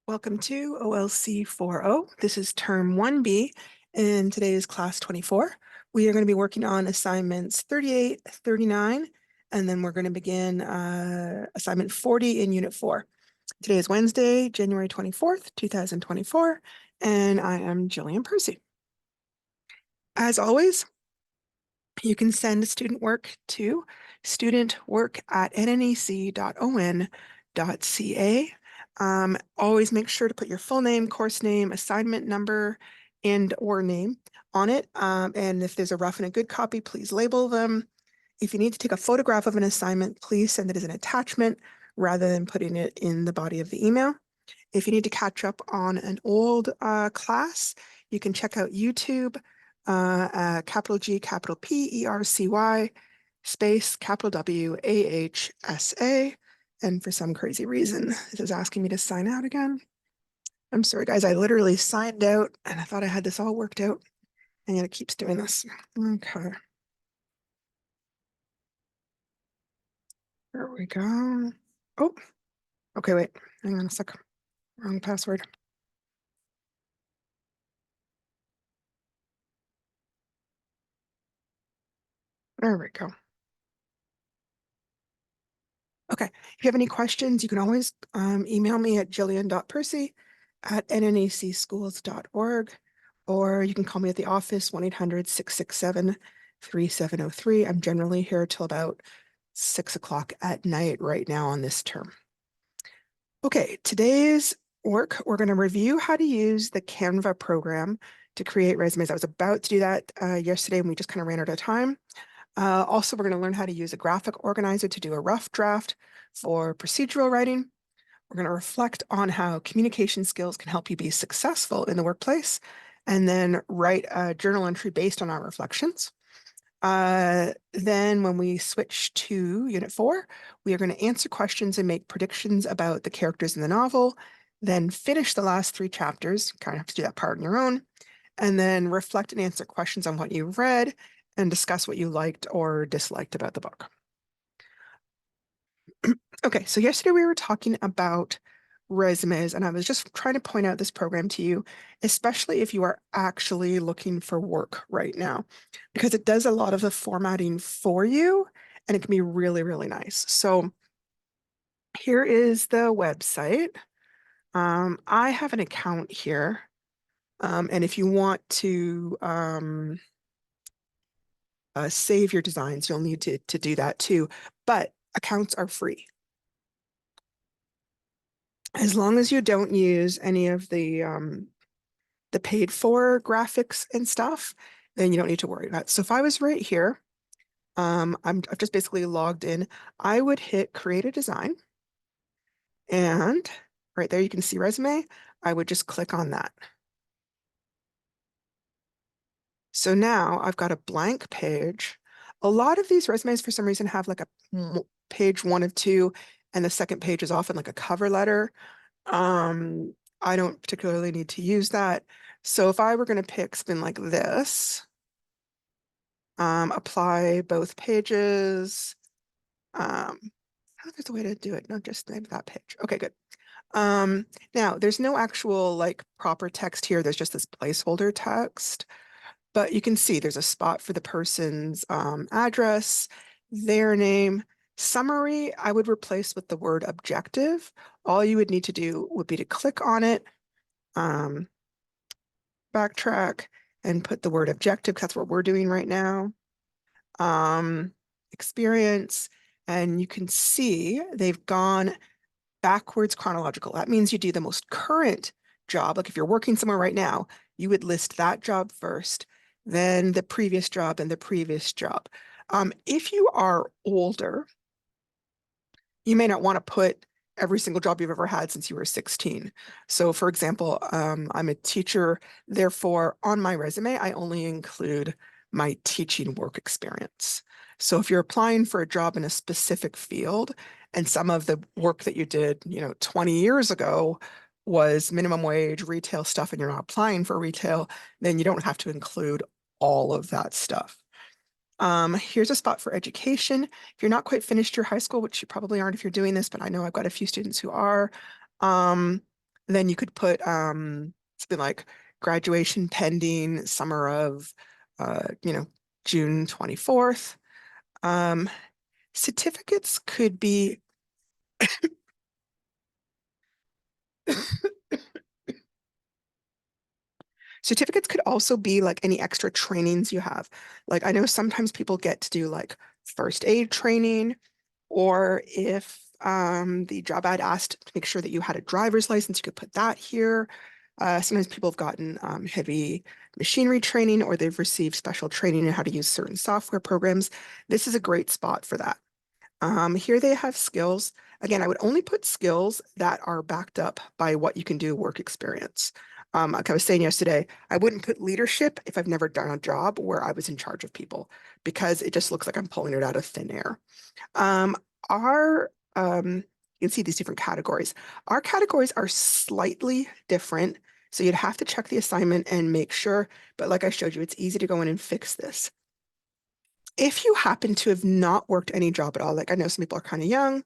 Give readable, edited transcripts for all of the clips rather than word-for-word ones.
Welcome to OLC 4.0. This is term 1B, and today is class 24. We are going to be working on assignments 38, 39, and then we're going to begin assignment 40 in unit 4. Today is Wednesday, January 24th, 2024, and I am Jillian Percy. As always, you can send student work to studentwork@nnec.on.ca. Always make sure to put your full name, course name, assignment number, and or name on it. And if there's a rough and a good copy, please label them. If you need to take a photograph of an assignment, please send it as an attachment rather than putting it in the body of the email. If you need to catch up on an old class, you can check out YouTube, capital G, capital P, ERCY, space, capital W, AHSA. And for some crazy reason, this is asking me to sign out again. I'm sorry, guys. I literally signed out and I thought I had this all worked out. And yet it keeps doing this. Okay. There we go. Oh, okay, wait. Hang on a sec. Wrong password. There we go. Okay, if you have any questions, you can always email me at jillian.percy@nnecschools.org, or you can call me at the office, 1-800-667-3703. I'm generally here till about 6 o'clock at night right now on this term. Okay, today's work, we're going to review how to use the Canva program to create resumes. I was about to do that yesterday and we just kind of ran out of time. Also, we're going to learn how to use a graphic organizer to do a rough draft for procedural writing. We're going to reflect on how communication skills can help you be successful in the workplace, and then write a journal entry based on our reflections. Then when we switch to Unit 4, we are going to answer questions and make predictions about the characters in the novel, then finish the last 3 chapters, kind of have to do that part on your own, and then reflect and answer questions on what you've read, and discuss what you liked or disliked about the book. Okay, so yesterday we were talking about resumes, and I was just trying to point out this program to you, especially if you are actually looking for work right now, because it does a lot of the formatting for you, and it can be really, really nice. So here is the website. I have an account here, and if you want to save your designs, you'll need to do that too, but accounts are free. As long as you don't use any of the paid for graphics and stuff, then you don't need to worry about it. So if I was right here, I've just basically logged in, I would hit create a design, and right there you can see resume. I would just click on that. So now I've got a blank page. A lot of these resumes for some reason have like a page 1 of 2, and the second page is often like a cover letter. I don't particularly need to use that. So if I were going to pick something like this, apply both pages. I think there's a way to do it, not just maybe that page. Okay, good. Now there's no actual like proper text here. There's just this placeholder text, but you can see there's a spot for the person's address, their name. Summary, I would replace with the word objective. All you would need to do would be to click on it, backtrack, and put the word objective, because that's what we're doing right now. Experience, and you can see they've gone backwards chronological. That means you do the most current job. Like if you're working somewhere right now, you would list that job first, then the previous job and the previous job. If you are older, you may not want to put every single job you've ever had since you were 16. So for example, I'm a teacher, therefore on my resume, I only include my teaching work experience. So if you're applying for a job in a specific field and some of the work that you did, 20 years ago was minimum wage, retail stuff, and you're not applying for retail, then you don't have to include all of that stuff. Here's a spot for education. If you're not quite finished your high school, which you probably aren't if you're doing this, but I know I've got a few students who are, Then you could put something like graduation pending summer of you know, June 24th. Um, certificates could be certificates could also be like any extra trainings you have. Like I know sometimes people get to do like first aid training, or if the job ad asked to make sure that you had a driver's license, you could put that here. Sometimes people have gotten heavy machinery training, or they've received special training in how to use certain software programs. This is a great spot for that. Here they have skills. Again, I would only put skills that are backed up by what you can do work experience. Like I was saying yesterday, I wouldn't put leadership if I've never done a job where I was in charge of people, because it just looks like I'm pulling it out of thin air. Um, our you can see these different categories. Our categories are slightly different, so you'd have to check the assignment and make sure. But like I showed you, it's easy to go in and fix this. If you happen to have not worked any job at all, like I know some people are kind of young,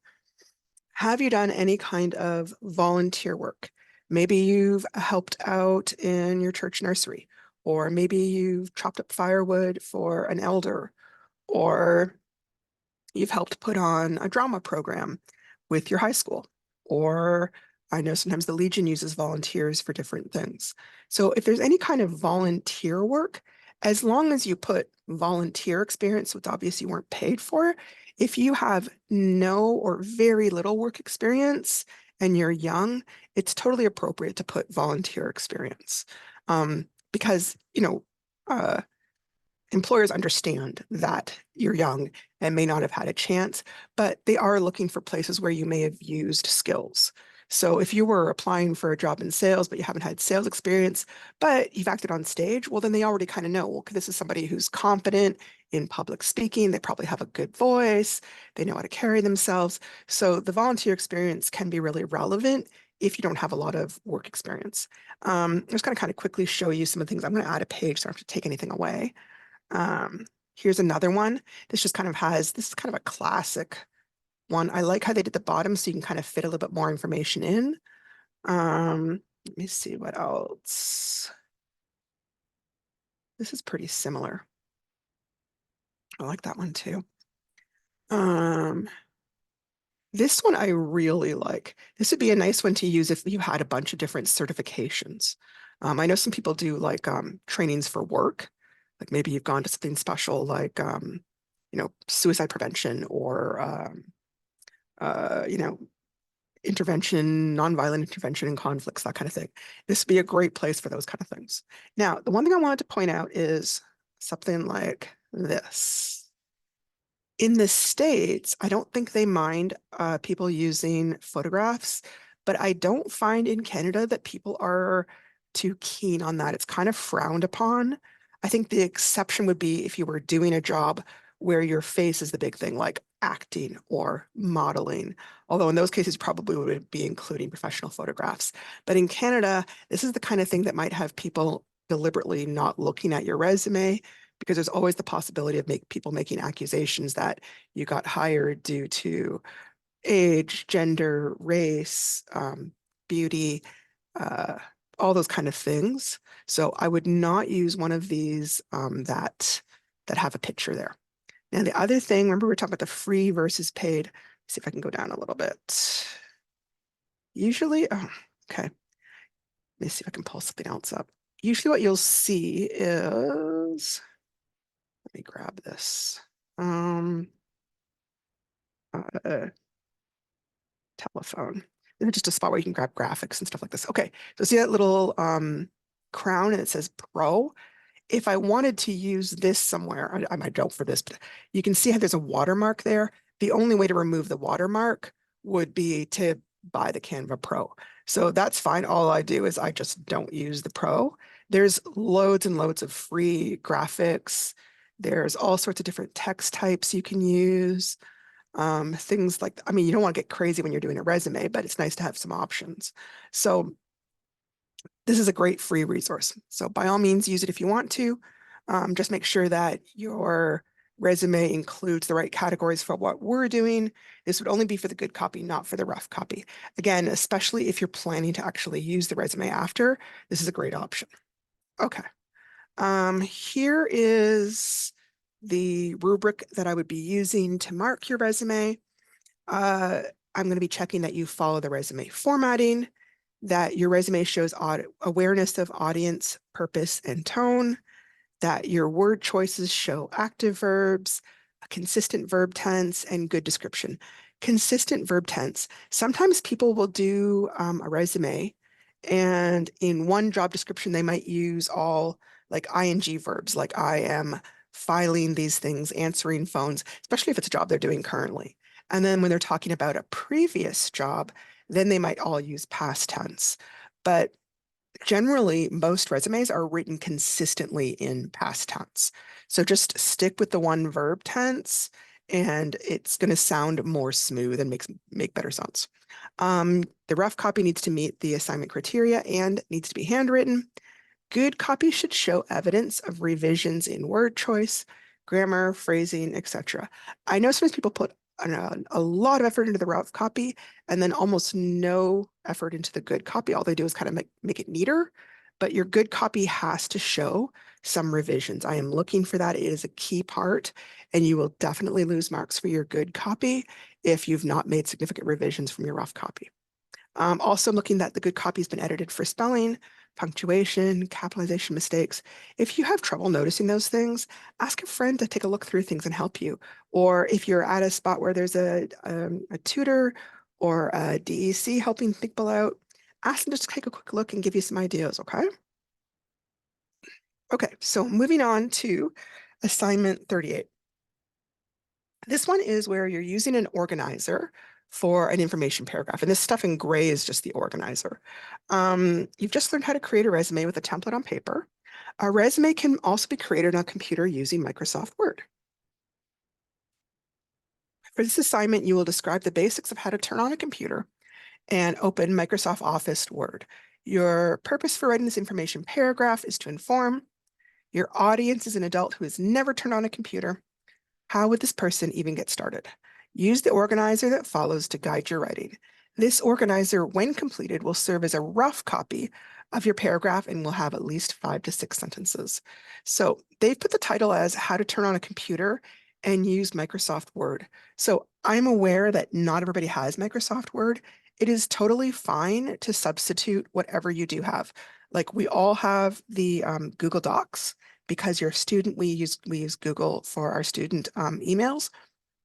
have you done any kind of volunteer work? Maybe you've helped out in your church nursery, or maybe you've chopped up firewood for an elder, or you've helped put on a drama program with your high school, or I know sometimes the Legion uses volunteers for different things. So if there's any kind of volunteer work, as long as you put volunteer experience, which obviously you weren't paid for, if you have no or very little work experience and you're young, it's totally appropriate to put volunteer experience. Because, uh, employers understand that you're young and may not have had a chance, but they are looking for places where you may have used skills. So if you were applying for a job in sales, but you haven't had sales experience, but you've acted on stage, well, then they already kind of know, well, this is somebody who's confident in public speaking. They probably have a good voice. They know how to carry themselves. So the volunteer experience can be really relevant if you don't have a lot of work experience. I'm just going to kind of quickly show you some of the things. I'm going to add a page so I don't have to take anything away. Here's another one. This is kind of a classic one. I like how they did the bottom so you can kind of fit a little bit more information in. Let me see what else. This is pretty similar. I like that one too. Um, this one I really like. This would be a nice one to use if you had a bunch of different certifications. I know some people do like trainings for work. Like maybe you've gone to something special like suicide prevention, or intervention, nonviolent intervention in conflicts, that kind of thing. This would be a great place for those kind of things. Now, the one thing I wanted to point out is something like this. In the States, I don't think they mind people using photographs, but I don't find in Canada that people are too keen on that. It's kind of frowned upon. I think the exception would be if you were doing a job where your face is the big thing, like acting or modeling. Although in those cases, probably would be including professional photographs. But in Canada, this is the kind of thing that might have people deliberately not looking at your resume, because there's always the possibility of people making accusations that you got hired due to age, gender, race, beauty, uh, all those kind of things. So I would not use one of these that have a picture there. Now the other thing, remember we were talking about the free versus paid. Let's see if I can go down a little bit. Usually, oh, okay. Let me see if I can pull something else up. Usually what you'll see is, let me grab this. Uh, telephone. This is just a spot where you can grab graphics and stuff like this. Okay, so see that little crown and it says Pro? If I wanted to use this somewhere, I might go for this, but you can see how there's a watermark there. The only way to remove the watermark would be to buy the Canva Pro. So that's fine. All I do is I just don't use the Pro. There's loads and loads of free graphics. There's all sorts of different text types you can use. Things like, I mean, you don't want to get crazy when you're doing a resume, but it's nice to have some options. So this is a great free resource. So by all means, use it if you want to. Just make sure that your resume includes the right categories for what we're doing. This would only be for the good copy, not for the rough copy. Again, especially if you're planning to actually use the resume after, this is a great option. Okay. Here is the rubric that I would be using to mark your resume. I'm going to be checking that you follow the resume formatting, that your resume shows awareness of audience, purpose, and tone, that your word choices show active verbs, a consistent verb tense, and good description. Consistent verb tense. Sometimes people will do a resume, and in one job description, they might use all like ing verbs, like I am filing these things, answering phones, especially if it's a job they're doing currently. And then when they're talking about a previous job, then they might all use past tense. But generally, most resumes are written consistently in past tense. So just stick with the one verb tense and it's going to sound more smooth and make better sense. The rough copy needs to meet the assignment criteria and needs to be handwritten. Good copy should show evidence of revisions in word choice, grammar, phrasing, etc. I know sometimes people put a lot of effort into the rough copy and then almost no effort into the good copy. All they do is kind of make it neater, but your good copy has to show some revisions. I am looking for that. It is a key part, and you will definitely lose marks for your good copy if you've not made significant revisions from your rough copy. Also looking that the good copy has been edited for spelling, punctuation, capitalization mistakes. If you have trouble noticing those things, ask a friend to take a look through things and help you. Or if you're at a spot where there's a tutor or a DEC helping people out, ask them to just take a quick look and give you some ideas, okay? Okay, so moving on to assignment 38. This one is where you're using an organizer for an information paragraph. And this stuff in gray is just the organizer. You've just learned how to create a resume with a template on paper. A resume can also be created on a computer using Microsoft Word. For this assignment, you will describe the basics of how to turn on a computer and open Microsoft Office Word. Your purpose for writing this information paragraph is to inform. Your audience is an adult who has never turned on a computer. How would this person even get started? Use the organizer that follows to guide your writing. This organizer, when completed, will serve as a rough copy of your paragraph and will have at least 5 to 6 sentences. So they've put the title as How to Turn on a Computer and Use Microsoft Word. So I'm aware that not everybody has Microsoft Word. It is totally fine to substitute whatever you do have. Like we all have the Google Docs because you're a student, we use Google for our student emails.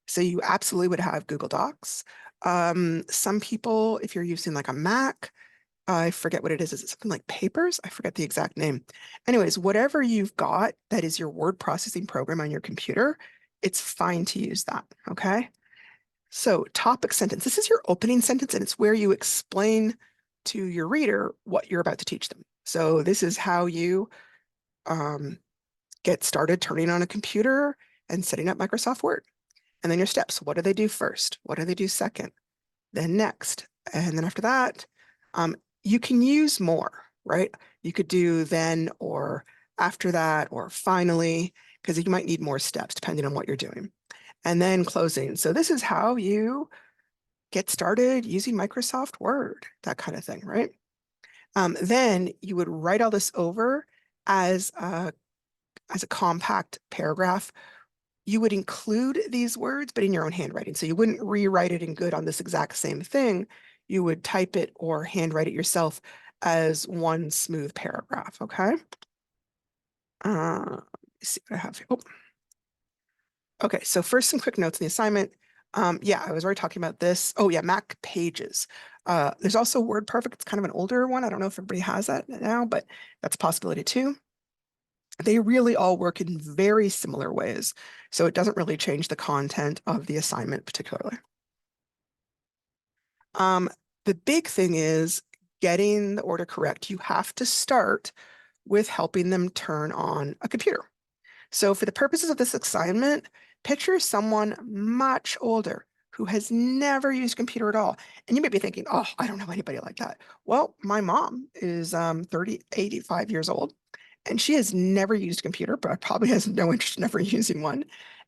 So you absolutely would have Google Docs. Some people, if you're using like a Mac, I forget what it is. Is it something like Papers? I forget the exact name. Anyways, whatever you've got that is your word processing program on your computer, it's fine to use that, okay? So topic sentence. This is your opening sentence, and it's where you explain to your reader what you're about to teach them. So this is how you get started turning on a computer and setting up Microsoft Word. And then your steps. What do they do first? What do they do second? Then next. And then after that, you can use more, right? You could do then or after that or finally, because you might need more steps depending on what you're doing. And then closing. So this is how you get started using Microsoft Word, that kind of thing, right? Then you would write all this over as a compact paragraph. You would include these words, but in your own handwriting. So you wouldn't rewrite it in good on this exact same thing. You would type it or handwrite it yourself as one smooth paragraph, okay? Let's see what I have here. Oh. Okay, so first some quick notes in the assignment. Yeah, I was already talking about this. Oh yeah, Mac Pages. There's also WordPerfect. It's kind of an older one. I don't know if everybody has that now, but that's a possibility too. They really all work in very similar ways, so it doesn't really change the content of the assignment particularly. The big thing is getting the order correct. You have to start with helping them turn on a computer. So for the purposes of this assignment, picture someone much older who has never used a computer at all. And you may be thinking, oh, I don't know anybody like that. Well, my mom is 85 years old, and she has never used a computer, but probably has no interest in ever using one.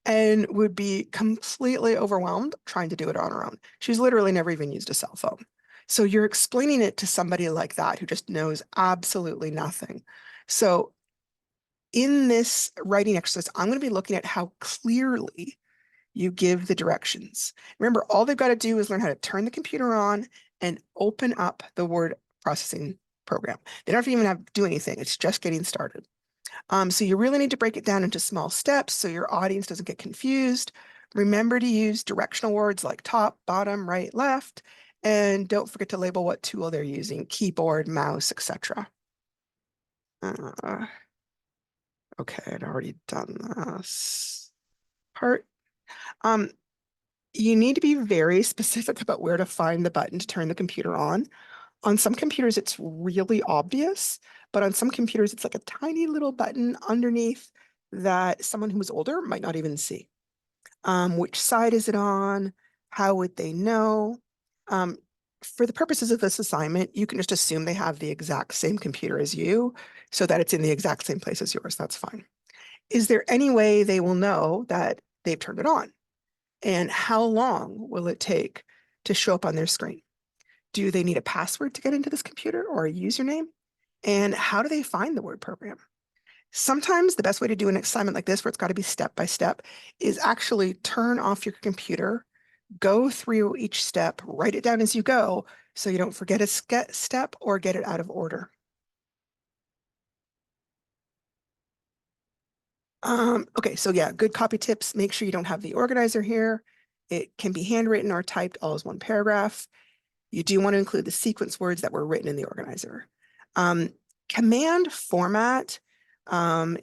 and would be completely overwhelmed trying to do it on her own. She's literally never even used a cell phone. So you're explaining it to somebody like that who just knows absolutely nothing. So in this writing exercise, I'm going to be looking at how clearly you give the directions. Remember, all they've got to do is learn how to turn the computer on and open up the word processing program. They don't even have to do anything. It's just getting started. So you really need to break it down into small steps so your audience doesn't get confused. Remember to use directional words like top, bottom, right, left, and don't forget to label what tool they're using, keyboard, mouse, etc. Okay, I'd already done this part. Um, you need to be very specific about where to find the button to turn the computer on. On some computers, it's really obvious, but on some computers, it's like a tiny little button underneath that someone who's older might not even see. Which side is it on? How would they know? Um, for the purposes of this assignment, you can just assume they have the exact same computer as you so that it's in the exact same place as yours. That's fine. Is there any way they will know that they've turned it on? And how long will it take to show up on their screen? Do they need a password to get into this computer or a username? And how do they find the word program? Sometimes the best way to do an assignment like this, where it's got to be step by step, is actually turn off your computer, go through each step, write it down as you go so you don't forget a step or get it out of order. Okay, so yeah, good copy tips. Make sure you don't have the organizer here. It can be handwritten or typed all as one paragraph. You do want to include the sequence words that were written in the organizer. Um, Command format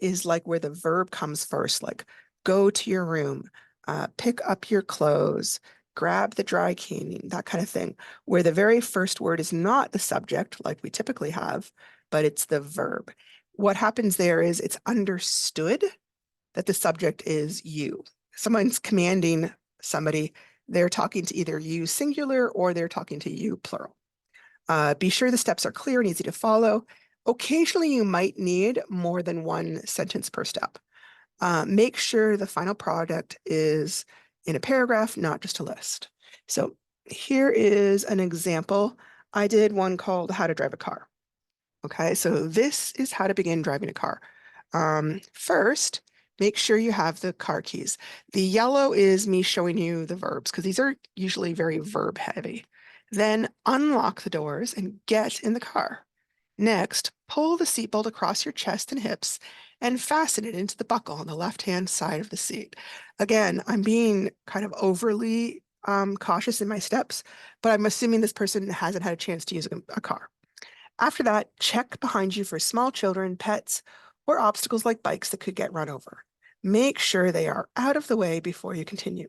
is like where the verb comes first, like go to your room, pick up your clothes, grab the dry cleaning, that kind of thing, where the very first word is not the subject like we typically have, but it's the verb. What happens there is it's understood that the subject is you. Someone's commanding somebody, they're talking to either you singular or they're talking to you plural. Be sure the steps are clear and easy to follow. Occasionally, you might need more than one sentence per step. Make sure the final product is in a paragraph, not just a list. So here is an example. I did one called How to Drive a Car. Okay, so this is how to begin driving a car. First, make sure you have the car keys. The yellow is me showing you the verbs because these are usually very verb heavy. Then unlock the doors and get in the car. Next, pull the seatbelt across your chest and hips and fasten it into the buckle on the left-hand side of the seat. Again, I'm being kind of overly cautious in my steps, but I'm assuming this person hasn't had a chance to use a car. After that, check behind you for small children, pets, or obstacles like bikes that could get run over. Make sure they are out of the way before you continue.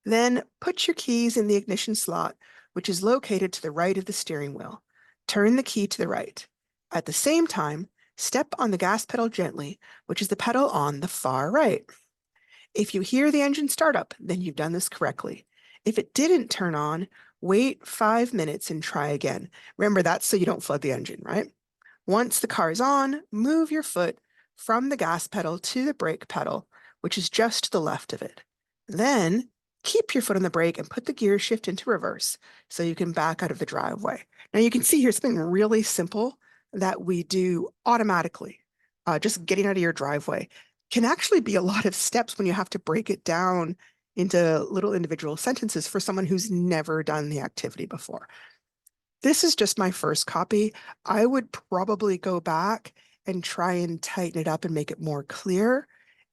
Then put your keys in the ignition slot, which is located to the right of the steering wheel. Turn the key to the right. At the same time, step on the gas pedal gently, which is the pedal on the far right. If you hear the engine start up, then you've done this correctly. If it didn't turn on, wait 5 minutes and try again. Remember, that's so you don't flood the engine, right? Once the car is on, move your foot from the gas pedal to the brake pedal, which is just to the left of it. Then keep your foot on the brake and put the gear shift into reverse so you can back out of the driveway. Now you can see here something really simple that we do automatically. Just getting out of your driveway can actually be a lot of steps when you have to break it down into little individual sentences for someone who's never done the activity before. This is just my first copy. I would probably go back and try and tighten it up and make it more clear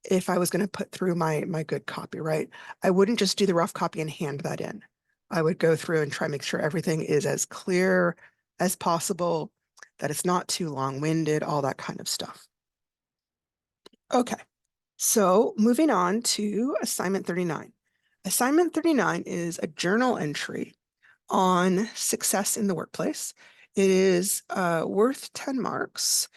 if I was going to put through my good copy, right? I wouldn't just do the rough copy and hand that in. I would go through and try and make sure everything is as clear as possible, that it's not too long-winded, all that kind of stuff. Okay, so moving on to assignment 39. Assignment 39 is a journal entry on success in the workplace. It is worth 10 marks.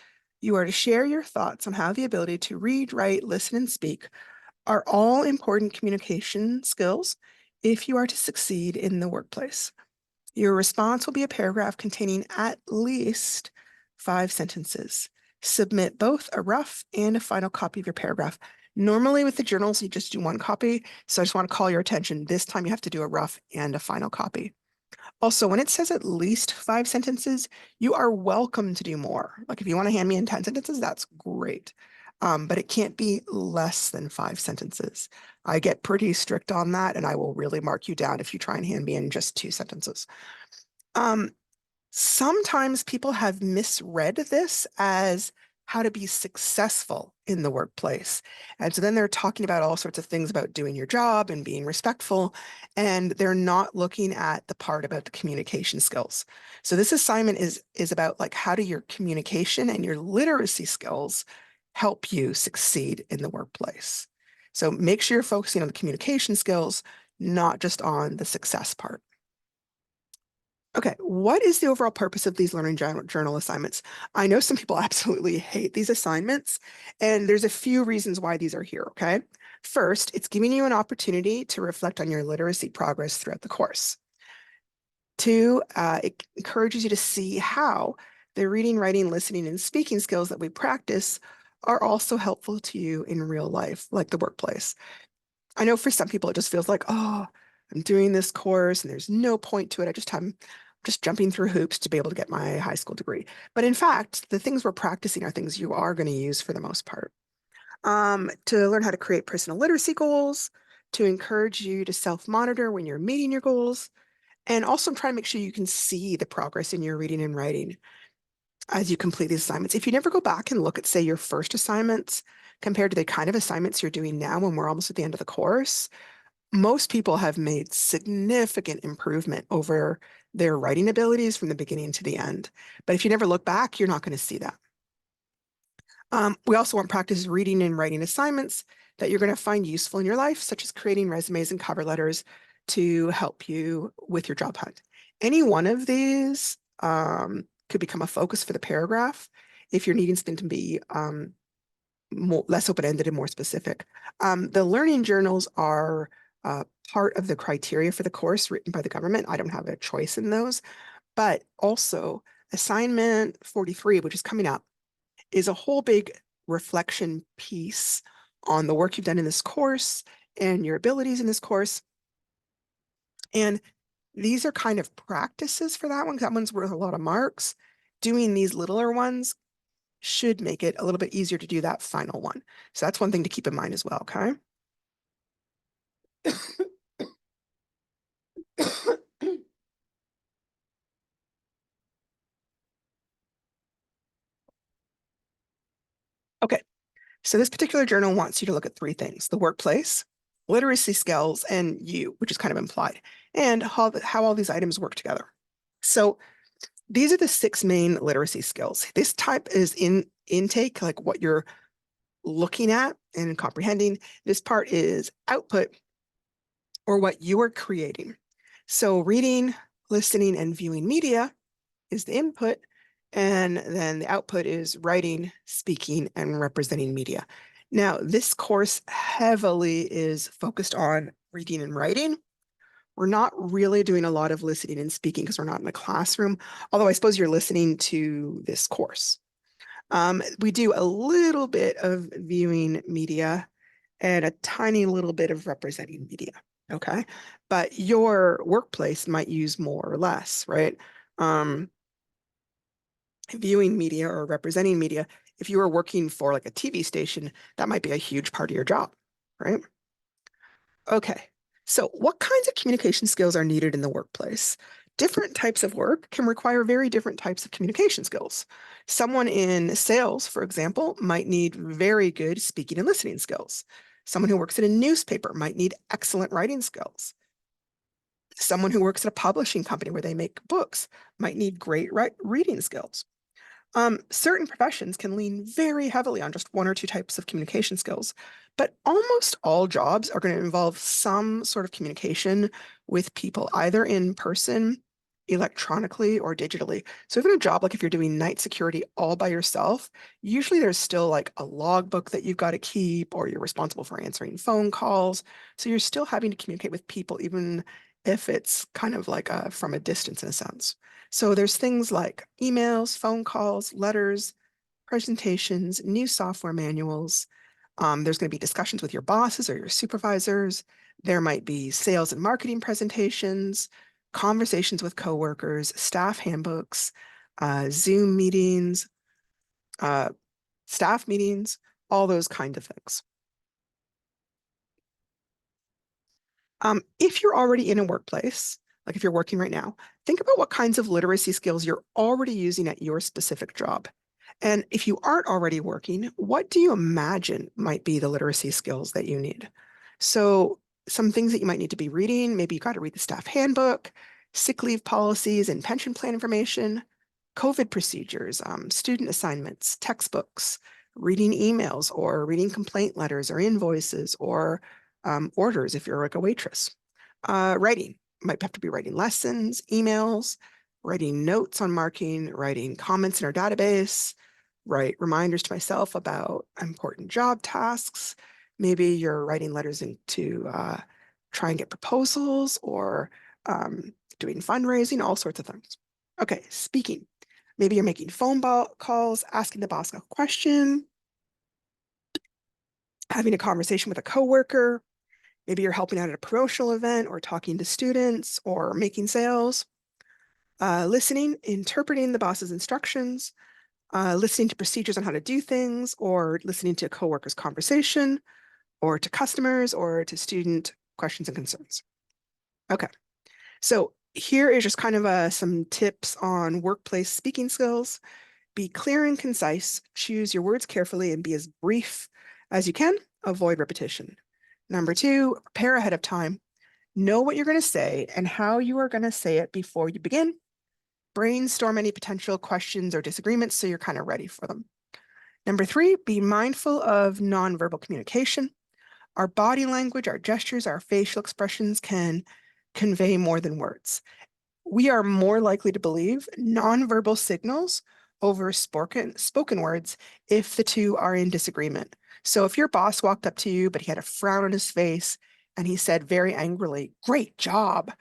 You are to share your thoughts on how the ability to read, write, listen, and speak are all important communication skills if you are to succeed in the workplace. Your response will be a paragraph containing at least 5 sentences. Submit both a rough and a final copy of your paragraph. Normally with the journals, you just do one copy. So I just want to call your attention. This time you have to do a rough and a final copy. Also, when it says at least 5 sentences, you are welcome to do more. Like if you want to hand me in 10 sentences, that's great. But it can't be less than 5 sentences. I get pretty strict on that, and I will really mark you down if you try and hand me in just 2 sentences. Um, Sometimes people have misread this as how to be successful in the workplace. And so then they're talking about all sorts of things about doing your job and being respectful, and they're not looking at the part about the communication skills. So this assignment is about like how do your communication and your literacy skills help you succeed in the workplace. So make sure you're focusing on the communication skills, not just on the success part. Okay, what is the overall purpose of these learning journal assignments? I know some people absolutely hate these assignments, and there's a few reasons why these are here, okay? First, it's giving you an opportunity to reflect on your literacy progress throughout the course. Two, it encourages you to see how the reading, writing, listening, and speaking skills that we practice are also helpful to you in real life, like the workplace. I know for some people it just feels like, oh, I'm doing this course and there's no point to it. I'm just jumping through hoops to be able to get my high school degree. But in fact, the things we're practicing are things you are going to use for the most part. To learn how to create personal literacy goals, to encourage you to self-monitor when you're meeting your goals, and also try to make sure you can see the progress in your reading and writing as you complete these assignments. If you never go back and look at, say, your first assignments compared to the kind of assignments you're doing now when we're almost at the end of the course, most people have made significant improvement over their writing abilities from the beginning to the end. But if you never look back, you're not going to see that. We also want practice reading and writing assignments that you're going to find useful in your life, such as creating resumes and cover letters to help you with your job hunt. Any one of these could become a focus for the paragraph if you're needing something to be less open-ended and more specific. The learning journals are part of the criteria for the course written by the government. I don't have a choice in those, but also assignment 43, which is coming up, is a whole big reflection piece on the work you've done in this course and your abilities in this course. And these are kind of practices for that one, because that one's worth a lot of marks. Doing these littler ones should make it a little bit easier to do that final one. So that's one thing to keep in mind as well, okay? Okay, so this particular journal wants you to look at 3 things: the workplace, literacy skills, and you, which is kind of implied, and how all these items work together. So these are the 6 main literacy skills. This type is in intake, like what you're looking at and comprehending. This part is output, or what you are creating. So reading, listening, and viewing media is the input, and then the output is writing, speaking, and representing media. Now, this course heavily is focused on reading and writing. We're not really doing a lot of listening and speaking because we're not in a classroom, although I suppose you're listening to this course. We do a little bit of viewing media and a tiny little bit of representing media, okay? But your workplace might use more or less, right? Viewing media or representing media, if you were working for like a TV station, that might be a huge part of your job, right? Okay, so what kinds of communication skills are needed in the workplace? Different types of work can require very different types of communication skills. Someone in sales, for example, might need very good speaking and listening skills. Someone who works in a newspaper might need excellent writing skills. Someone who works at a publishing company where they make books might need great reading skills. Certain professions can lean very heavily on just 1 or 2 types of communication skills, but almost all jobs are going to involve some sort of communication with people, either in person, electronically, or digitally. So even a job like if you're doing night security all by yourself, usually there's still like a logbook that you've got to keep, or you're responsible for answering phone calls. So you're still having to communicate with people, even if it's kind of like from a distance in a sense. So there's things like emails, phone calls, letters, presentations, new software manuals, There's going to be discussions with your bosses or your supervisors. There might be sales and marketing presentations, conversations with coworkers, staff handbooks, Zoom meetings, uh, staff meetings, all those kind of things. If you're already in a workplace, like if you're working right now, think about what kinds of literacy skills you're already using at your specific job. And if you aren't already working, what do you imagine might be the literacy skills that you need? So some things that you might need to be reading, maybe you got to read the staff handbook, sick leave policies and pension plan information, COVID procedures, student assignments, textbooks, reading emails or reading complaint letters or invoices or orders if you're like a waitress. Writing, might have to be writing lessons, emails, writing notes on marking, writing comments in our database, write reminders to myself about important job tasks. Maybe you're writing letters to try and get proposals or doing fundraising, all sorts of things. Okay, speaking. Maybe you're making phone calls, asking the boss a question, having a conversation with a coworker. Maybe you're helping out at a promotional event or talking to students or making sales. Listening, interpreting the boss's instructions, listening to procedures on how to do things, or listening to a coworker's conversation, or to customers, or to student questions and concerns. Okay, so here is just kind of some tips on workplace speaking skills. Be clear and concise, choose your words carefully, and be as brief as you can. Avoid repetition. Number 2, prepare ahead of time. Know what you're going to say and how you are going to say it before you begin. Brainstorm any potential questions or disagreements so you're kind of ready for them. Number 3, be mindful of nonverbal communication. Our body language, our gestures, our facial expressions can convey more than words. We are more likely to believe nonverbal signals over spoken words if the two are in disagreement. So if your boss walked up to you, but he had a frown on his face and he said very angrily, "Great job,"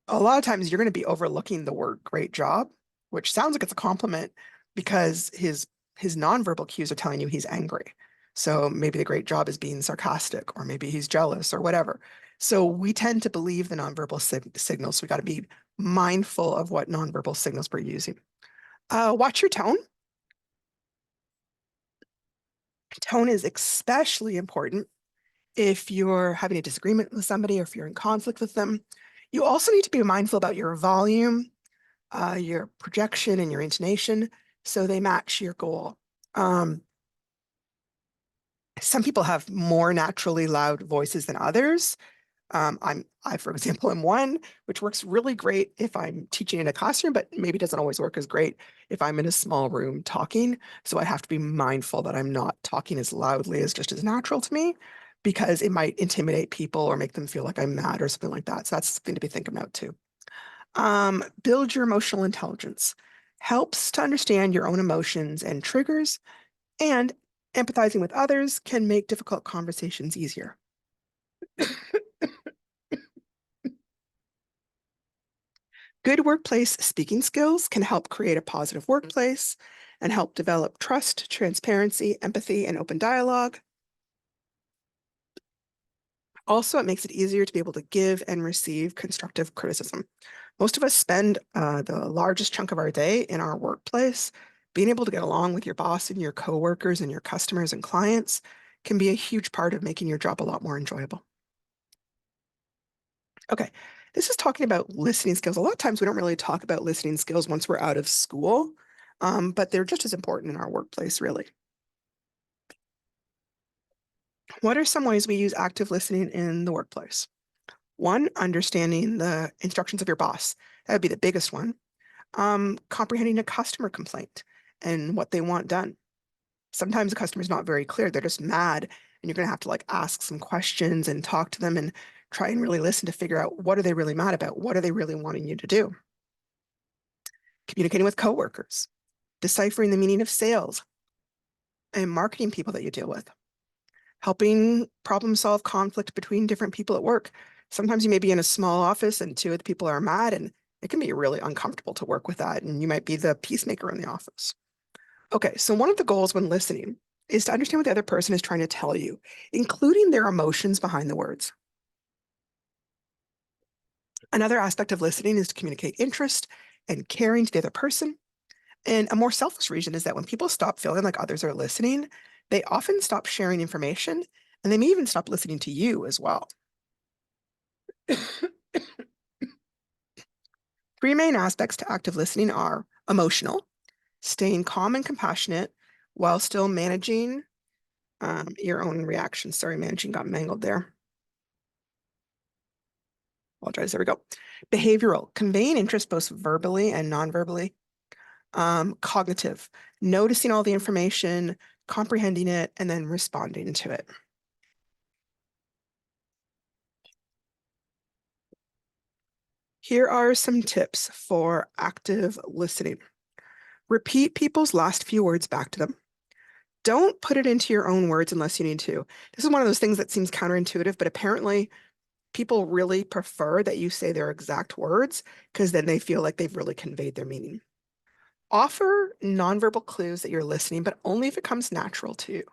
a lot of times you're going to be overlooking the word "great job," which sounds like it's a compliment because his nonverbal cues are telling you he's angry. So maybe the great job is being sarcastic, or maybe he's jealous or whatever. So we tend to believe the nonverbal signals. So we got to be mindful of what nonverbal signals we're using. Watch your tone. Tone is especially important if you're having a disagreement with somebody or if you're in conflict with them. You also need to be mindful about your volume, your projection, and your intonation so they match your goal. Some people have more naturally loud voices than others. I, for example, am one, which works really great if I'm teaching in a classroom, but maybe doesn't always work as great if I'm in a small room talking. So I have to be mindful that I'm not talking as loudly as just as natural to me, because it might intimidate people or make them feel like I'm mad or something like that. So that's something to be thinking about too. Build your emotional intelligence. Helps to understand your own emotions and triggers, and empathizing with others can make difficult conversations easier. Good workplace speaking skills can help create a positive workplace and help develop trust, transparency, empathy, and open dialogue. Also, it makes it easier to be able to give and receive constructive criticism. Most of us spend the largest chunk of our day in our workplace. Being able to get along with your boss and your coworkers and your customers and clients can be a huge part of making your job a lot more enjoyable. Okay, this is talking about listening skills. A lot of times we don't really talk about listening skills once we're out of school, but they're just as important in our workplace, really. What are some ways we use active listening in the workplace? One, understanding the instructions of your boss. That would be the biggest one. Comprehending a customer complaint and what they want done. Sometimes the customer's not very clear. They're just mad, and you're going to have to like ask some questions and talk to them and try and really listen to figure out what are they really mad about? What are they really wanting you to do? Communicating with coworkers, deciphering the meaning of sales and marketing people that you deal with, helping problem solve conflict between different people at work. Sometimes you may be in a small office and two of the people are mad, and it can be really uncomfortable to work with that. And you might be the peacemaker in the office. Okay, so one of the goals when listening is to understand what the other person is trying to tell you, including their emotions behind the words. Another aspect of listening is to communicate interest and caring to the other person. And a more selfish reason is that when people stop feeling like others are listening, they often stop sharing information and they may even stop listening to you as well. Three main aspects to active listening are emotional, staying calm and compassionate while still managing your own reactions. Sorry, managing got mangled there. Apologize. There we go. Behavioral, conveying interest both verbally and non-verbally. Cognitive, noticing all the information, comprehending it, and then responding to it. Here are some tips for active listening. Repeat people's last few words back to them. Don't put it into your own words unless you need to. This is one of those things that seems counterintuitive, but apparently people really prefer that you say their exact words because then they feel like they've really conveyed their meaning. Offer nonverbal clues that you're listening, but only if it comes natural to you.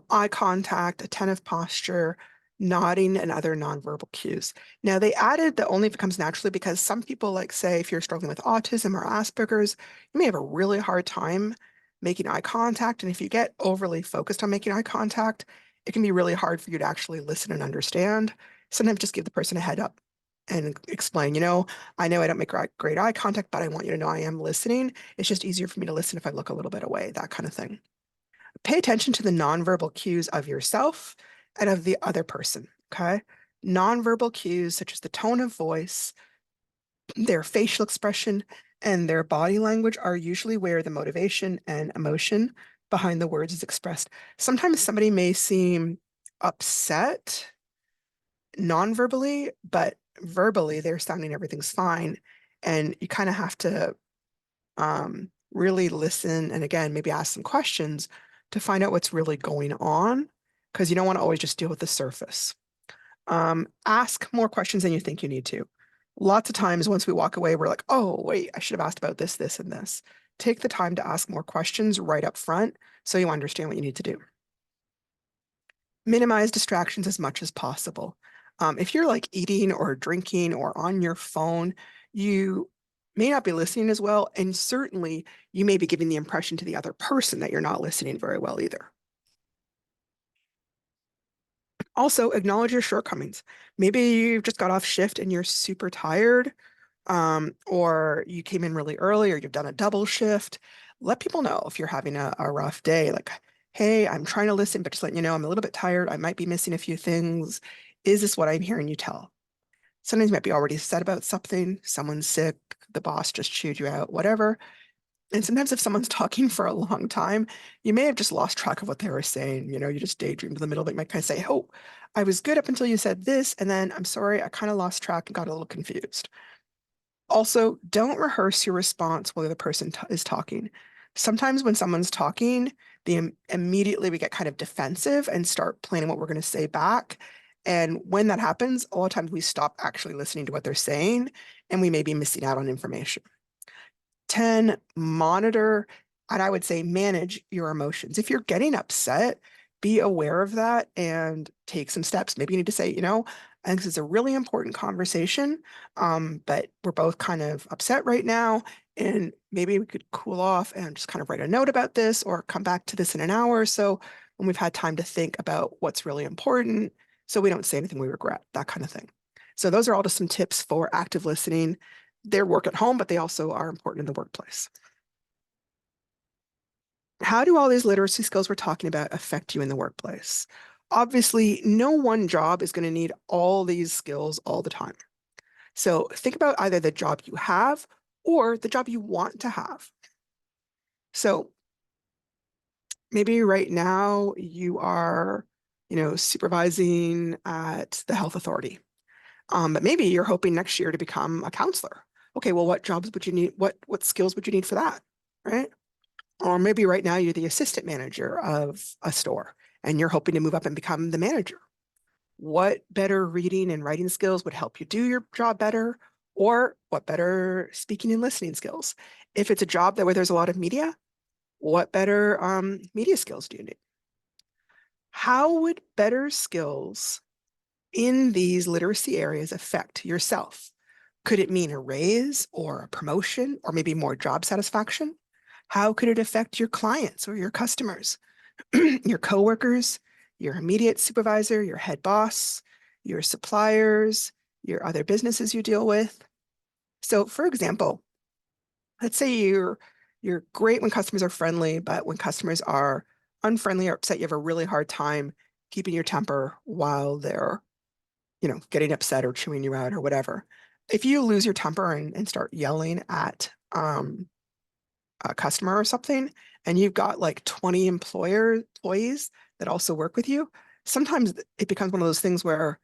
Eye contact, attentive posture, nodding, and other nonverbal cues. Now, they added that only if it comes naturally because some people, like, say, if you're struggling with autism or Asperger's, you may have a really hard time making eye contact. And if you get overly focused on making eye contact, it can be really hard for you to actually listen and understand. Sometimes just give the person a head up and explain, I know I don't make great eye contact, but I want you to know I am listening. It's just easier for me to listen if I look a little bit away, that kind of thing. Pay attention to the nonverbal cues of yourself and of the other person, okay? Nonverbal cues such as the tone of voice, their facial expression, and their body language are usually where the motivation and emotion behind the words is expressed. Sometimes somebody may seem upset non-verbally, but verbally they're sounding everything's fine. And you kind of have to really listen and again, maybe ask some questions to find out what's really going on because you don't want to always just deal with the surface. Ask more questions than you think you need to. Lots of times once we walk away, we're like, oh, wait, I should have asked about this, this, and this. Take the time to ask more questions right up front so you understand what you need to do. Minimize distractions as much as possible. If you're like eating or drinking or on your phone, you may not be listening as well. And certainly you may be giving the impression to the other person that you're not listening very well either. Also, acknowledge your shortcomings. Maybe you just got off shift and you're super tired, or you came in really early, or you've done a double shift. Let people know if you're having a rough day. Like, hey, I'm trying to listen, but just letting you know I'm a little bit tired. I might be missing a few things. Is this what I'm hearing you tell? Sometimes you might be already upset about something. Someone's sick, the boss just chewed you out, whatever. And sometimes if someone's talking for a long time, you may have just lost track of what they were saying. You just daydream to the middle. They might kind of say, oh, I was good up until you said this. And then I'm sorry, I kind of lost track and got a little confused. Also, don't rehearse your response while the other person is talking. Sometimes when someone's talking, immediately we get kind of defensive and start planning what we're going to say back. And when that happens, a lot of times we stop actually listening to what they're saying and we may be missing out on information. 10, monitor, and I would say manage your emotions. If you're getting upset, be aware of that and take some steps. Maybe you need to say, I think this is a really important conversation, but we're both kind of upset right now. And maybe we could cool off and just kind of write a note about this or come back to this in an hour or so when we've had time to think about what's really important so we don't say anything we regret, that kind of thing. So those are all just some tips for active listening. They work at home, but they also are important in the workplace. How do all these literacy skills we're talking about affect you in the workplace? Obviously, no one job is going to need all these skills all the time. So think about either the job you have or the job you want to have. So maybe right now you are, supervising at the health authority. But maybe you're hoping next year to become a counselor. Okay, well, what jobs would you need? What skills would you need for that, right? Or maybe right now you're the assistant manager of a store and you're hoping to move up and become the manager. What better reading and writing skills would help you do your job better? Or what better speaking and listening skills? If it's a job where there's a lot of media, what better media skills do you need? How would better skills in these literacy areas affect yourself? Could it mean a raise or a promotion or maybe more job satisfaction? How could it affect your clients or your customers, your coworkers, your immediate supervisor, your head boss, your suppliers, your other businesses you deal with? So, for example, let's say you're great when customers are friendly, but when customers are unfriendly or upset, you have a really hard time keeping your temper while they're, getting upset or chewing you out or whatever. If you lose your temper and start yelling at a customer or something, and you've got like 20 employees that also work with you, sometimes it becomes one of those things where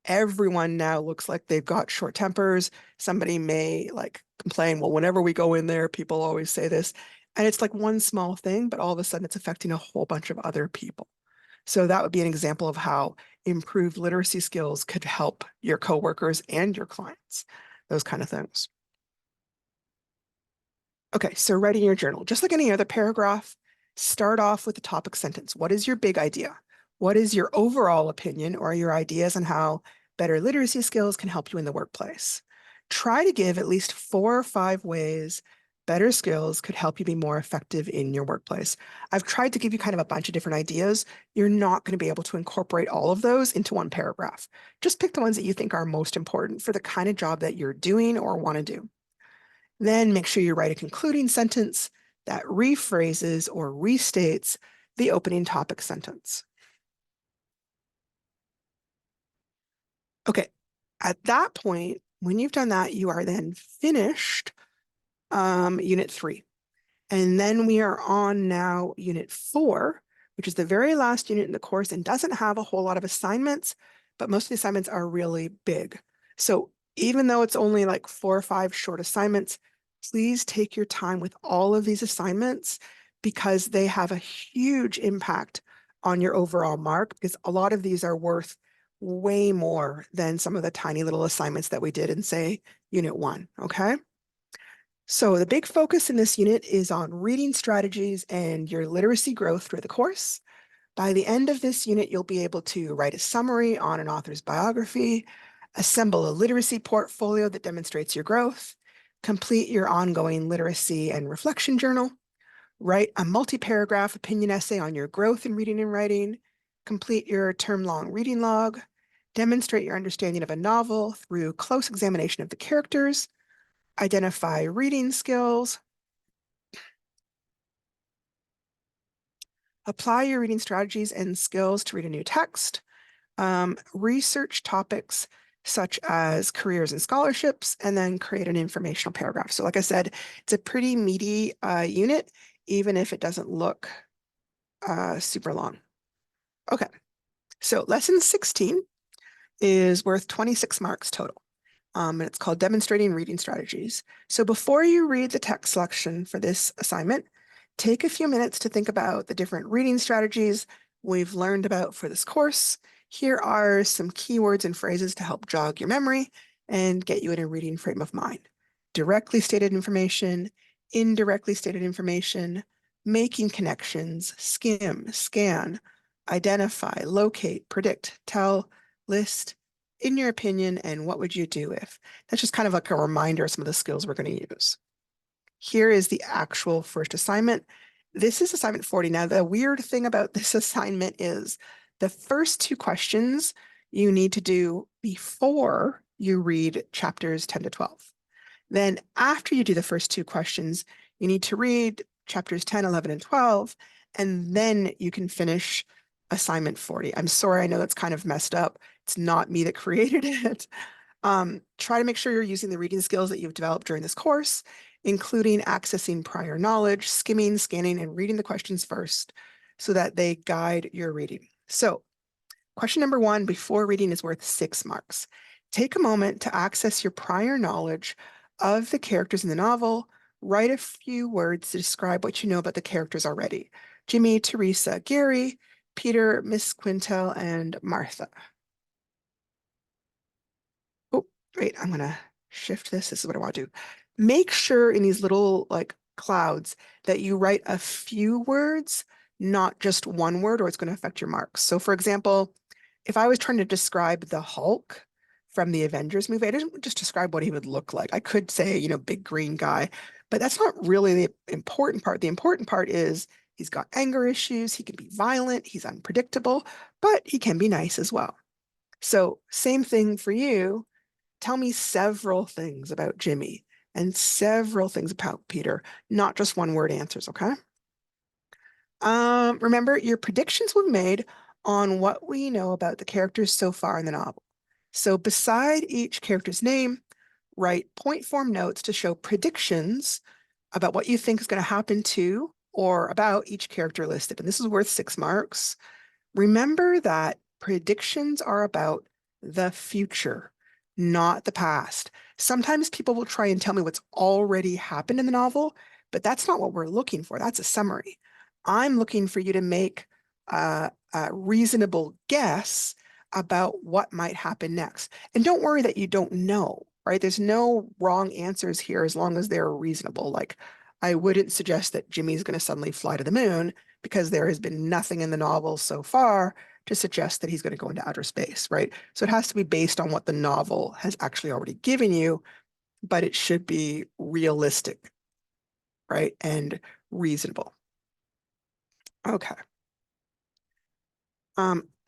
everyone now looks like they've got short tempers. Somebody may like complain, well, whenever we go in there, people always say this. And it's like one small thing, but all of a sudden it's affecting a whole bunch of other people. So that would be an example of how improved literacy skills could help your coworkers and your clients, those kind of things. Okay, so writing your journal, just like any other paragraph, start off with the topic sentence. What is your big idea? What is your overall opinion or your ideas on how better literacy skills can help you in the workplace? Try to give at least 4 or 5 ways better skills could help you be more effective in your workplace. I've tried to give you kind of a bunch of different ideas. You're not going to be able to incorporate all of those into one paragraph. Just pick the ones that you think are most important for the kind of job that you're doing or want to do. Then make sure you write a concluding sentence that rephrases or restates the opening topic sentence. Okay, at that point, when you've done that, you are then finished Unit 3. And then we are on now Unit 4, which is the very last unit in the course and doesn't have a whole lot of assignments, but most of the assignments are really big. So even though it's only like 4 or 5 short assignments, please take your time with all of these assignments because they have a huge impact on your overall mark, because a lot of these are worth way more than some of the tiny little assignments that we did in, say, Unit 1, okay? So the big focus in this unit is on reading strategies and your literacy growth through the course. By the end of this unit, you'll be able to write a summary on an author's biography, assemble a literacy portfolio that demonstrates your growth, complete your ongoing literacy and reflection journal, write a multi-paragraph opinion essay on your growth in reading and writing, complete your term-long reading log, demonstrate your understanding of a novel through close examination of the characters, identify reading skills, apply your reading strategies and skills to read a new text, research topics such as careers and scholarships, and then create an informational paragraph. So like I said, it's a pretty meaty unit, even if it doesn't look super long. Okay, so lesson 16 is worth 26 marks total. And it's called Demonstrating Reading Strategies. So before you read the text selection for this assignment, take a few minutes to think about the different reading strategies we've learned about for this course. Here are some keywords and phrases to help jog your memory and get you in a reading frame of mind. Directly stated information, indirectly stated information, making connections, skim, scan, identify, locate, predict, tell, list, in your opinion, and what would you do if? That's just kind of like a reminder of some of the skills we're going to use. Here is the actual first assignment. This is assignment 40. Now, the weird thing about this assignment is the first 2 questions you need to do before you read chapters 10 to 12. Then after you do the first 2 questions, you need to read chapters 10, 11, and 12, and then you can finish assignment 40. I'm sorry, I know that's kind of messed up. It's not me that created it. Try to make sure you're using the reading skills that you've developed during this course, including accessing prior knowledge, skimming, scanning, and reading the questions first so that they guide your reading. So question number 1, before reading, is worth 6 marks. Take a moment to access your prior knowledge of the characters in the novel. Write a few words to describe what you know about the characters already. Jimmy, Teresa, Gary, Peter, Miss Quintel, and Martha. Oh, wait, I'm gonna shift this. This is what I want to do. Make sure in these little like clouds that you write a few words not just one word, or it's going to affect your marks. So for example, if I was trying to describe the Hulk from the Avengers movie, I didn't just describe what he would look like. I could say, big green guy, but that's not really the important part. The important part is he's got anger issues, he can be violent, he's unpredictable, but he can be nice as well. So same thing for you. Tell me several things about Jimmy and several things about Peter, not just one word answers, okay? Remember, your predictions were made on what we know about the characters so far in the novel. So beside each character's name, write point form notes to show predictions about what you think is going to happen to or about each character listed. And this is worth 6 marks. Remember that predictions are about the future, not the past. Sometimes people will try and tell me what's already happened in the novel, but that's not what we're looking for. That's a summary. I'm looking for you to make a reasonable guess about what might happen next. And don't worry that you don't know, right? There's no wrong answers here as long as they're reasonable. Like, I wouldn't suggest that Jimmy's going to suddenly fly to the moon because there has been nothing in the novel so far to suggest that he's going to go into outer space, right? So it has to be based on what the novel has actually already given you, but it should be realistic, right? And reasonable. Okay.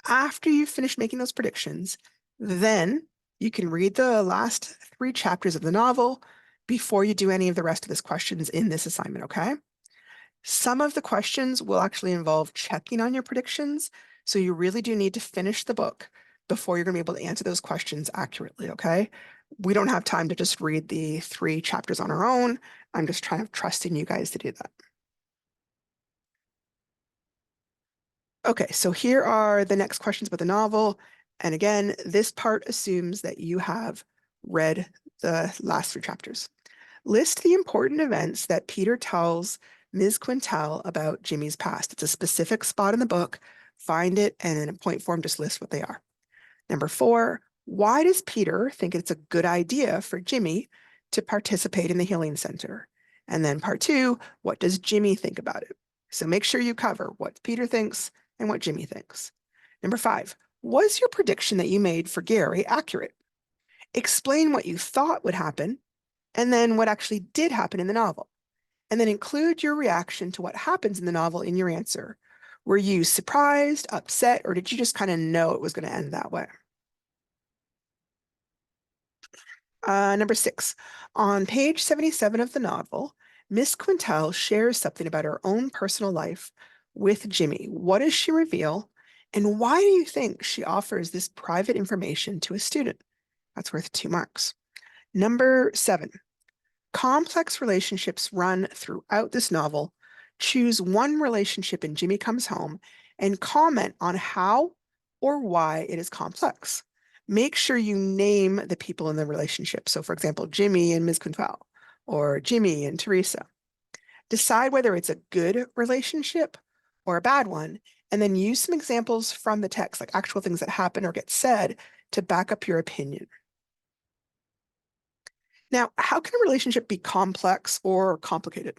After you finish making those predictions, then you can read the last 3 chapters of the novel before you do any of the rest of this questions in this assignment, okay? Some of the questions will actually involve checking on your predictions, so you really do need to finish the book before you're going to be able to answer those questions accurately, okay? We don't have time to just read the 3 chapters on our own. I'm just trusting you guys to do that. Okay, so here are the next questions about the novel. And again, this part assumes that you have read the last 3 chapters. List the important events that Peter tells Ms. Quintel about Jimmy's past. It's a specific spot in the book. Find it, and in a point form, just list what they are. Number 4, why does Peter think it's a good idea for Jimmy to participate in the healing center? And then part 2, what does Jimmy think about it? So make sure you cover what Peter thinks and what Jimmy thinks. Number 5, was your prediction that you made for Gary accurate? Explain what you thought would happen and then what actually did happen in the novel. And then include your reaction to what happens in the novel in your answer. Were you surprised, upset, or did you just kind of know it was going to end that way? Number 6, on page 77 of the novel, Miss Quintel shares something about her own personal life with Jimmy. What does she reveal? And why do you think she offers this private information to a student? That's worth 2 marks. Number 7, complex relationships run throughout this novel. Choose one relationship in Jimmy Comes Home and comment on how or why it is complex. Make sure you name the people in the relationship. So for example, Jimmy and Ms. Quintel, or Jimmy and Teresa. Decide whether it's a good relationship or a bad one, and then use some examples from the text, like actual things that happen or get said, to back up your opinion. Now, how can a relationship be complex or complicated?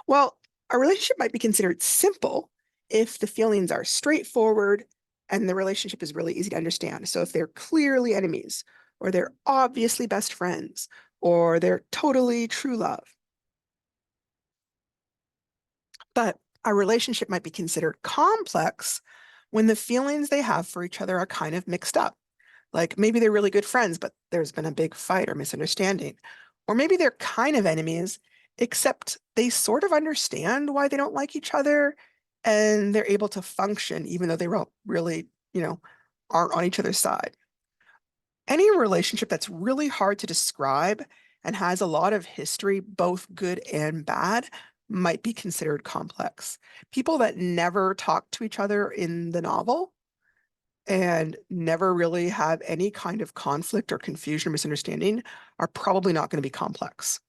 Well, a relationship might be considered simple if the feelings are straightforward and the relationship is really easy to understand. So if they're clearly enemies, or they're obviously best friends, or they're totally true love. But a relationship might be considered complex when the feelings they have for each other are kind of mixed up. Like maybe they're really good friends, but there's been a big fight or misunderstanding. Or maybe they're kind of enemies, except they sort of understand why they don't like each other and they're able to function even though they really, aren't on each other's side. Any relationship that's really hard to describe and has a lot of history, both good and bad, might be considered complex. People that never talk to each other in the novel and never really have any kind of conflict or confusion or misunderstanding are probably not going to be complex.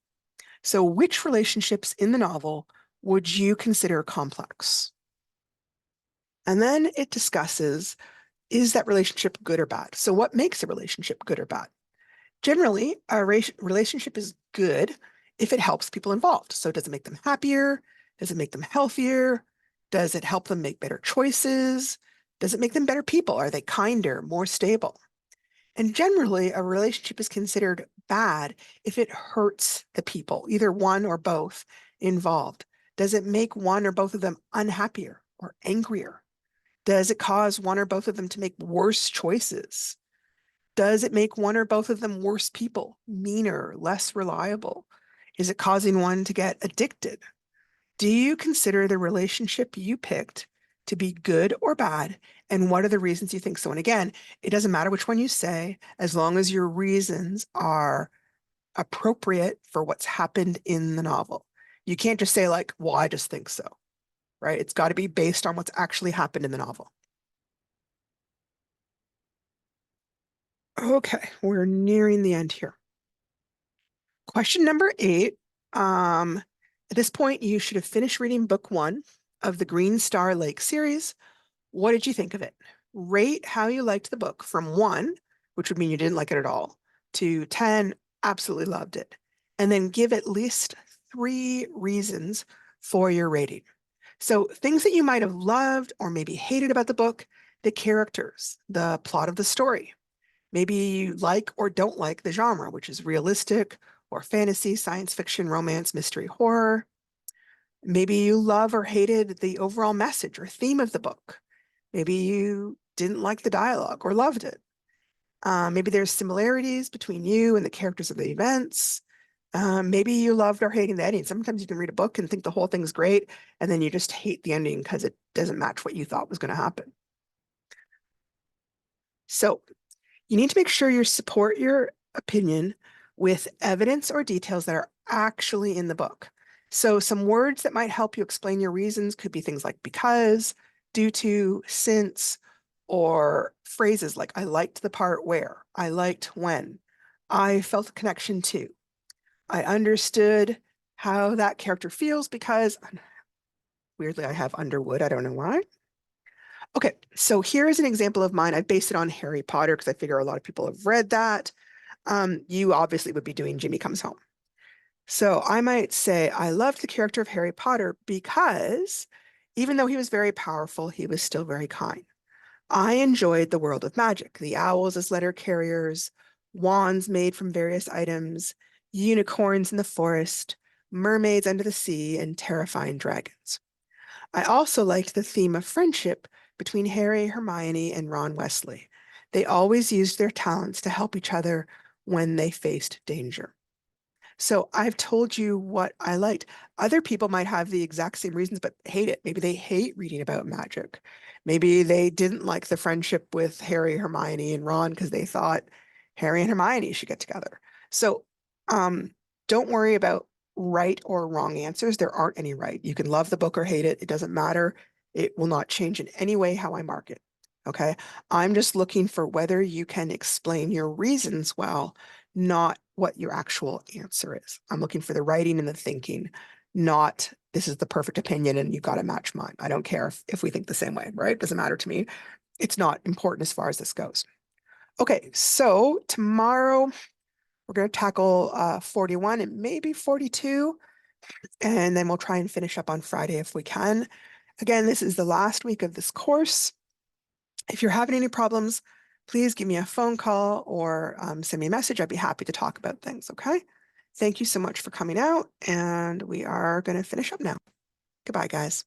So which relationships in the novel would you consider complex? And then it discusses, is that relationship good or bad? So what makes a relationship good or bad? Generally, a relationship is good if it helps people involved. So does it make them happier? Does it make them healthier? Does it help them make better choices? Does it make them better people? Are they kinder, more stable? And generally, a relationship is considered bad if it hurts the people, either one or both involved. Does it make one or both of them unhappier or angrier? Does it cause one or both of them to make worse choices? Does it make one or both of them worse people, meaner, less reliable? Is it causing one to get addicted? Do you consider the relationship you picked to be good or bad? And what are the reasons you think so? And again, it doesn't matter which one you say, as long as your reasons are appropriate for what's happened in the novel. You can't just say, like, well, I just think so, right? It's got to be based on what's actually happened in the novel. Okay, we're nearing the end here. Question number 8. At this point, you should have finished reading book 1 of the Green Star Lake series. What did you think of it? Rate how you liked the book from 1, which would mean you didn't like it at all, to 10, absolutely loved it. And then give at least 3 reasons for your rating. So things that you might have loved or maybe hated about the book, the characters, the plot of the story. Maybe you like or don't like the genre, which is realistic or fantasy, science fiction, romance, mystery, horror. Maybe you love or hated the overall message or theme of the book. Maybe you didn't like the dialogue or loved it. Maybe there's similarities between you and the characters of the events. Maybe you loved or hated the ending. Sometimes you can read a book and think the whole thing's great, and then you just hate the ending because it doesn't match what you thought was going to happen. So you need to make sure you support your opinion with evidence or details that are actually in the book. So some words that might help you explain your reasons could be things like because, due to, since, or phrases like I liked the part where, I liked when, I felt a connection to, I understood how that character feels because, weirdly, I have Underwood. I don't know why. Okay, so here is an example of mine. I based it on Harry Potter because I figure a lot of people have read that. You obviously would be doing Jimmy Comes Home. So I might say, I loved the character of Harry Potter because even though he was very powerful, he was still very kind. I enjoyed the world of magic, the owls as letter carriers, wands made from various items, unicorns in the forest, mermaids under the sea, and terrifying dragons. I also liked the theme of friendship between Harry, Hermione, and Ron Weasley. They always used their talents to help each other when they faced danger. So I've told you what I liked. Other people might have the exact same reasons, but hate it. Maybe they hate reading about magic. Maybe they didn't like the friendship with Harry, Hermione, and Ron because they thought Harry and Hermione should get together. So don't worry about right or wrong answers. There aren't any right. You can love the book or hate it. It doesn't matter. It will not change in any way how I mark it. Okay. I'm just looking for whether you can explain your reasons well, not what your actual answer is. I'm looking for the writing and the thinking, not this is the perfect opinion and you've got to match mine. I don't care if we think the same way, right? It doesn't matter to me. It's not important as far as this goes. Okay, so tomorrow we're going to tackle 41 and maybe 42, and then we'll try and finish up on Friday if we can. Again, this is the last week of this course. If you're having any problems, please give me a phone call or send me a message. I'd be happy to talk about things, okay? Thank you so much for coming out, and we are going to finish up now. Goodbye, guys.